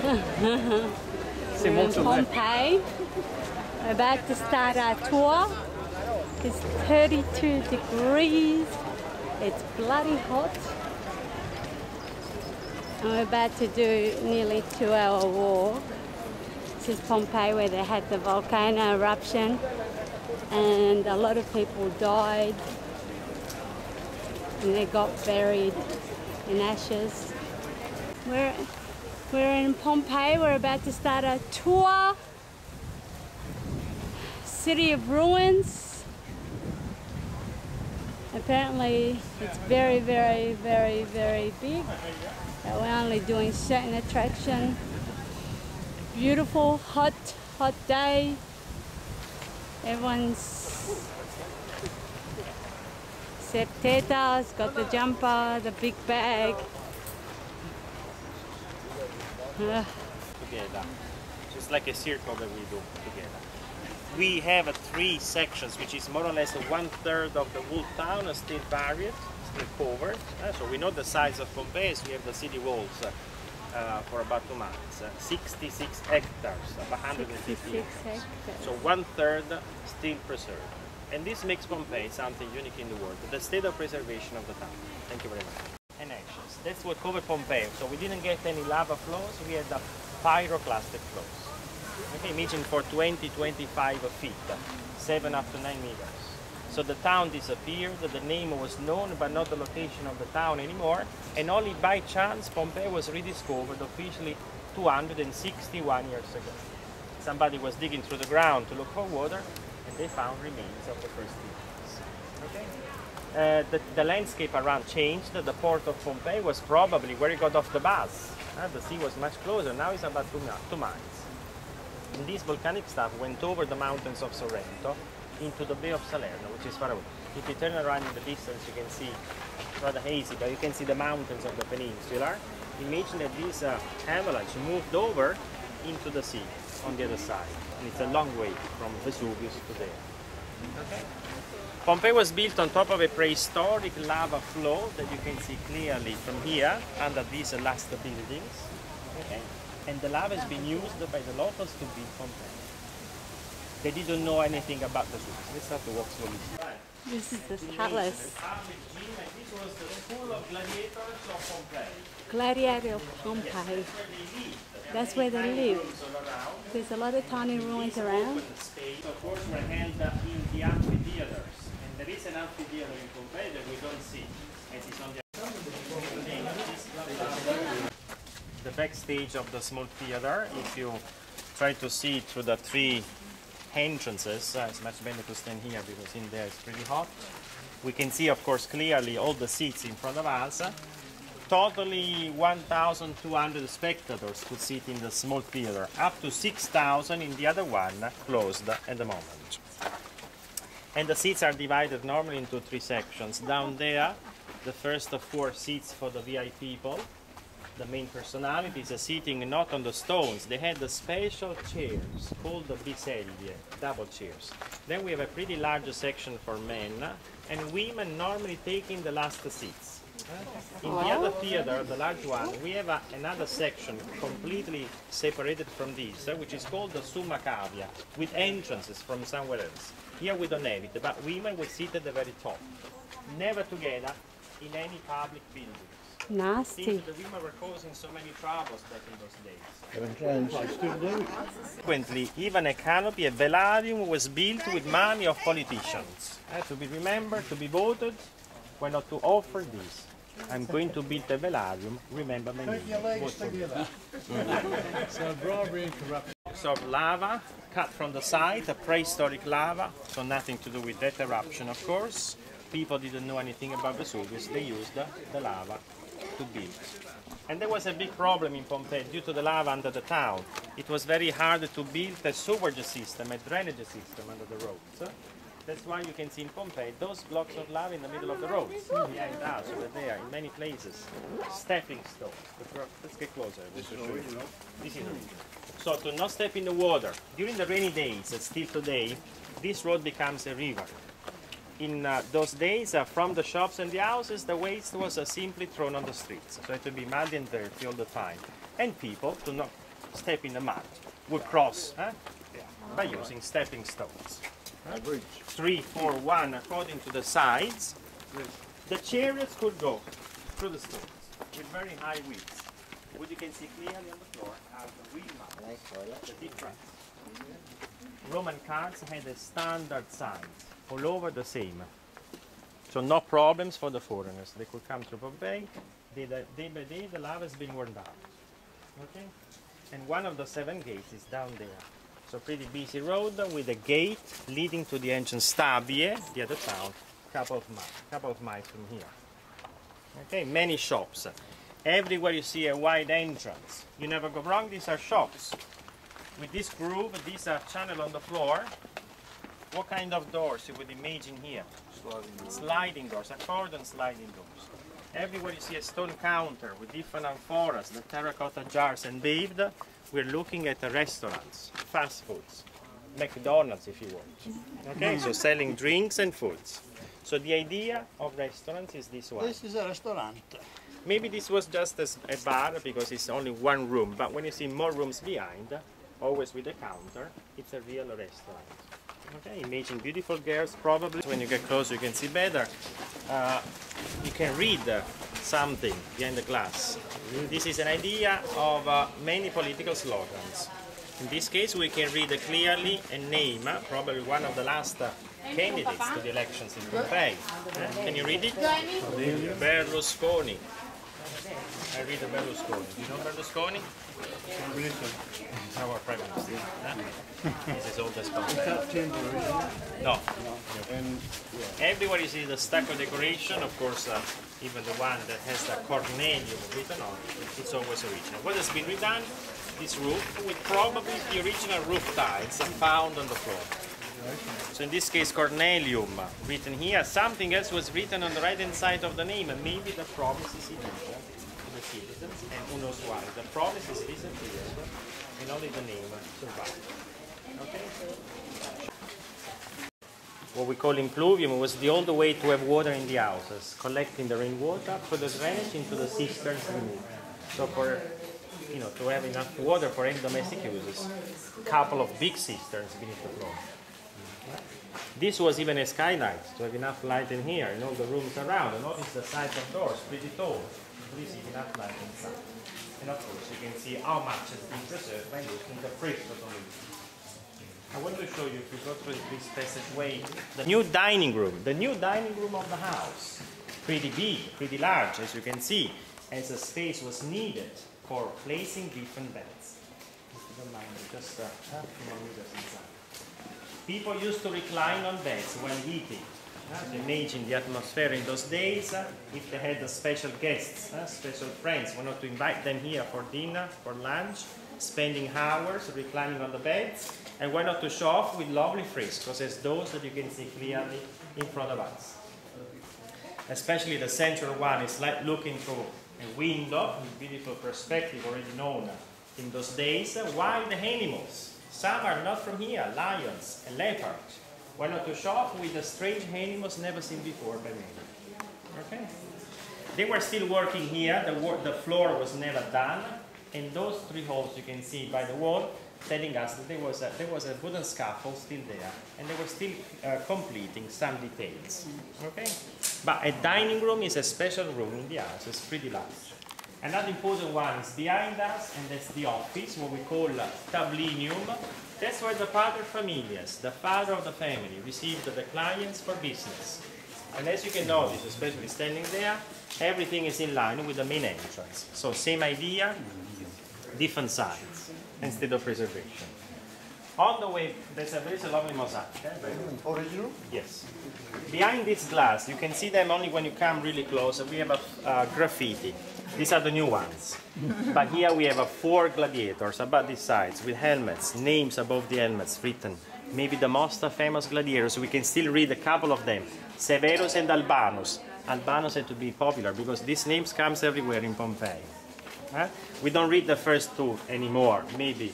We're in Pompeii. We're about to start our tour. It's 32 degrees. It's bloody hot. And we're about to do nearly 2-hour walk. This is Pompeii, where they had the volcano eruption and a lot of people died and they got buried in ashes. We're in Pompeii. We're about to start a tour. City of Ruins. Apparently it's very, very, very, very big. But we're only doing certain attraction. Beautiful, hot day. Everyone's Teta's got the jumper, the big bag. Together. Just like a circle that we do together. We have 3 sections, which is more or less 1/3 of the whole town still buried, still covered. So we know the size of Pompeii. So we have the city walls for about 2 months. 66 hectares, 150 acres. So 1/3 still preserved. And this makes Pompeii something unique in the world, the state of preservation of the town. Thank you very much. And actions. That's what covered Pompeii. So we didn't get any lava flows, we had the pyroclastic flows. Okay, imagine for 20-25 feet, 7 up to 9 meters. So the town disappeared, the name was known but not the location of the town anymore, and only by chance Pompeii was rediscovered officially 261 years ago. Somebody was digging through the ground to look for water and they found remains of the first buildings. Okay? The landscape around changed. The port of Pompeii was probably where it got off the bus. The sea was much closer, now it's about 2 miles. And this volcanic stuff went over the mountains of Sorrento into the Bay of Salerno, which is far away. If you turn around in the distance, you can see, rather hazy, but you can see the mountains of the peninsula. Imagine that this avalanche moved over into the sea on the other side. And it's a long way from Vesuvius to there. Okay. Pompeii was built on top of a prehistoric lava flow that you can see clearly from here under these last buildings. Okay. And the lava has been used by the locals to build Pompeii. They didn't know anything about the Vesuvius. Let's start to walk slowly. This is the palace. This was the school of gladiators of Pompeii. Gladiator of Pompeii. That's where they live. There's a lot of tiny ruins around. Of course, were held in the amphitheaters. And there is an amphitheater in Pompeii that we don't see. As is on the backstage of the small theater. If you try to see through the 3 entrances, it's much better to stand here because in there it's pretty hot. We can see, of course, clearly all the seats in front of us. Totally 1,200 spectators could sit in the small theater, up to 6,000 in the other one, closed at the moment. And the seats are divided normally into 3 sections. Down there, the first of 4 seats for the VIP people. The main personalities are sitting not on the stones. They had the special chairs called the biseglie, double chairs. Then we have a pretty large section for men, and women normally taking the last seats. In the other theater, the large one, we have another section completely separated from this, which is called the Summa Cavia, with entrances from somewhere else. Here we don't have it, but women will sit at the very top. Never together in any public building. Nasty. Seems the women were causing so many troubles back in those days. Frequently, even a canopy, a velarium, was built with money of politicians. To be remembered, to be voted, why not to offer this? I'm going to build a velarium, remember my name. So bribery and corruption. So lava cut from the side, a prehistoric lava, so nothing to do with that eruption, of course. People didn't know anything about Vesuvius, they used the lava to build. And there was a big problem in Pompeii due to the lava under the town. It was very hard to build a sewage system, a drainage system under the roads. That's why you can see in Pompeii those blocks of lava in the middle of the roads. Behind us, over there, in many places. Stepping stones. Let's get closer. This is so to not step in the water. During the rainy days, still today, this road becomes a river. In those days, from the shops and the houses, the waste was simply thrown on the streets. So it would be muddy and dirty all the time. And people, to not step in the mud, would cross by using stepping stones. 3, 4, 1 according to the sides. The chariots could go through the stones with very high widths. What you can see clearly on the floor are the wheel marks, the difference. Roman carts had a standard size, all over the same. So no problems for the foreigners. They could come through Pompeii. Day by day the lava has been worn down. Okay? And one of the 7 gates is down there. So pretty busy road with a gate leading to the ancient Stabie, the other town, couple of miles from here. Okay, many shops. Everywhere you see a wide entrance. You never go wrong, these are shops. With this groove, these are channel on the floor. What kind of doors you would imagine here? Sliding doors, accordion sliding doors. Everywhere you see a stone counter with different amphoras, the terracotta jars engraved. We're looking at the restaurants, fast foods, McDonald's if you want. Okay, so selling drinks and foods. So the idea of restaurants is this one. This is a restaurant. Maybe this was just a bar because it's only one room, but when you see more rooms behind, always with a counter, it's a real restaurant. Okay, imagine beautiful girls, probably when you get close you can see better. You can read something behind the glass. This is an idea of many political slogans. In this case we can read clearly a name, probably one of the last candidates to the elections in Pompeii. Can you read it? Berlusconi. I read Berlusconi. Do you know Berlusconi? Our Prime Minister. This is all the Pompeii. No. Everywhere you see the stucco decoration, of course, even the one that has the Cornelium written on it, it's always original. What has been redone? This roof with probably the original roof tiles found on the floor. So in this case, Cornelium written here. Something else was written on the right-hand side of the name, and maybe the promise is illegal to the citizens, and who knows why. The promise is disappeared, and only the name survived. Okay? What we call impluvium was the old way to have water in the houses, collecting the rainwater for the drainage into the cisterns removed. So for to have enough water for any domestic uses, a couple of big cisterns beneath the floor. This was even a skylight to have enough light in here in all the rooms around. And notice the sides of doors, pretty tall. Please see enough light inside. And of course you can see how much has been preserved by using the fridge of the room. I want to show you, if you go through this passageway, the new dining room. The new dining room of the house. Pretty big, pretty large, as you can see, as a space was needed for placing different beds. If you don't mind, just a few more meters inside. People used to recline on beds when eating. Imagine the atmosphere in those days. If they had special guests, special friends, why not to invite them here for dinner, for lunch, spending hours reclining on the beds, and why not to show off with lovely frescoes as those that you can see clearly in front of us. Especially the central one is like looking through a window, a beautiful perspective already known in those days. Wild animals. Some are not from here, lions and leopards. Why not to show off with the strange animals never seen before by many. Okay? They were still working here, the floor was never done, and those 3 holes you can see by the wall telling us that there was a wooden scaffold still there, and they were still completing some details. Okay? But a dining room is a special room in the house, it's pretty large. Another important one is behind us, and that's the office, what we call tablinium. That's where the paterfamilias, the father of the family, received the clients for business. And as you can notice, especially standing there, everything is in line with the main entrance. So same idea, different sides, instead of preservation. On the way, there's a lovely mosaic. Original? Yes. Behind this glass, you can see them only when you come really close. We have a graffiti. These are the new ones. But here we have 4 gladiators about this size with helmets, names above the helmets written. Maybe the most famous gladiators. We can still read a couple of them. Severus and Albanus. Albanus had to be popular because these names comes everywhere in Pompeii. We don't read the first 2 anymore, maybe.